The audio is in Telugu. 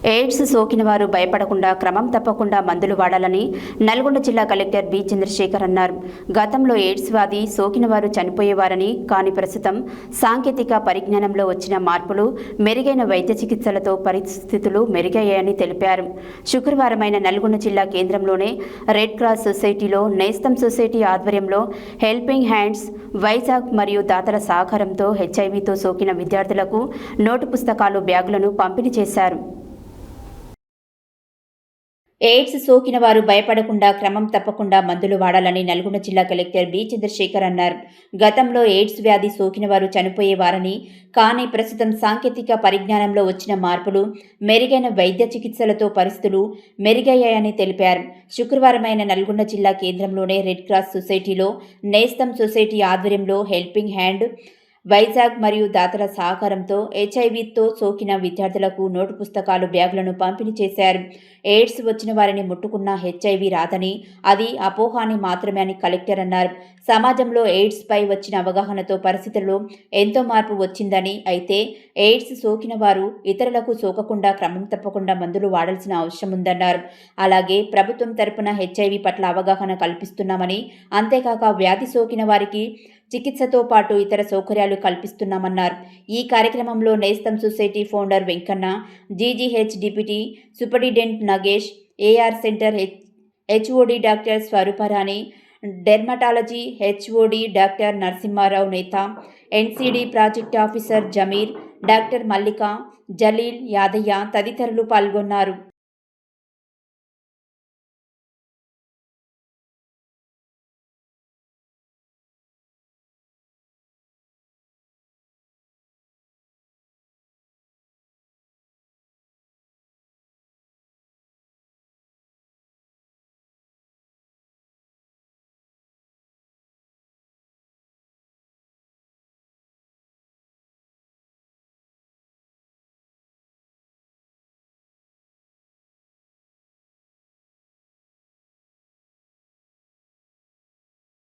ఎయిడ్స్ సోకిన వారు భయపడకుండా క్రమం తప్పకుండా మందులు వాడాలని నల్గొండ జిల్లా కలెక్టర్ బి చంద్రశేఖర్ అన్నారు. గతంలో ఎయిడ్స్ వ్యాధి సోకిన వారు చనిపోయేవారని, కానీ ప్రస్తుతం సాంకేతిక పరిజ్ఞానంలో వచ్చిన మార్పులు, మెరుగైన వైద్య చికిత్సలతో పరిస్థితులు మెరుగయ్యాయని తెలిపారు. శుక్రవారమైన నల్గొండ జిల్లా కేంద్రంలోనే రెడ్ క్రాస్ సొసైటీలో నేస్తం సొసైటీ ఆధ్వర్యంలో హెల్పింగ్ హ్యాండ్స్ వైజాగ్ మరియు దాతల సహకారంతో హెచ్ఐవితో సోకిన విద్యార్థులకు నోటు పుస్తకాలు, బ్యాగులను పంపిణీ చేశారు. ఎయిడ్స్ సోకిన వారు భయపడకుండా క్రమం తప్పకుండా మందులు వాడాలని నల్గొండ జిల్లా కలెక్టర్ బి చంద్రశేఖర్ అన్నారు. గతంలో ఎయిడ్స్ వ్యాధి సోకిన వారు చనిపోయేవారని, కానీ ప్రస్తుతం సాంకేతిక పరిజ్ఞానంలో వచ్చిన మార్పులు, మెరుగైన వైద్య చికిత్సలతో పరిస్థితులు మెరుగయ్యాయని తెలిపారు. శుక్రవారమైన నల్గొండ జిల్లా కేంద్రంలోనే రెడ్ క్రాస్ సొసైటీలో నేస్తం సొసైటీ ఆధ్వర్యంలో హెల్పింగ్ హ్యాండ్ వైజాగ్ మరియు దాతల సహకారంతో హెచ్ఐవితో సోకిన విద్యార్థులకు నోటు పుస్తకాలు, బ్యాగులను పంపిణీ చేశారు. ఎయిడ్స్ వచ్చిన వారిని ముట్టుకున్న హెచ్ఐవి రాదని, అది అపోహాని మాత్రమే అని కలెక్టర్ అన్నారు. సమాజంలో ఎయిడ్స్ పై వచ్చిన అవగాహనతో పరిస్థితుల్లో ఎంతో మార్పు వచ్చిందని, అయితే ఎయిడ్స్ సోకిన వారు ఇతరులకు సోకకుండా క్రమం తప్పకుండా మందులు వాడాల్సిన అవసరం ఉందన్నారు. అలాగే ప్రభుత్వం తరపున హెచ్ఐవి పట్ల అవగాహన కల్పిస్తున్నామని, అంతేకాక వ్యాధి సోకిన వారికి చికిత్సతో పాటు ఇతర సౌకర్యాలు కల్పిస్తున్నామన్నారు. ఈ కార్యక్రమంలో Nestham society founder Venkanna, GGH deputy superintendent Nagesh, AR centre HOD doctor Swarooparani, dermatology HOD doctor Narasimharao Netha, NCD project officer Zameer, doctor Mallika, Jaleel, Yadaiah తదితరులు పాల్గొన్నారు.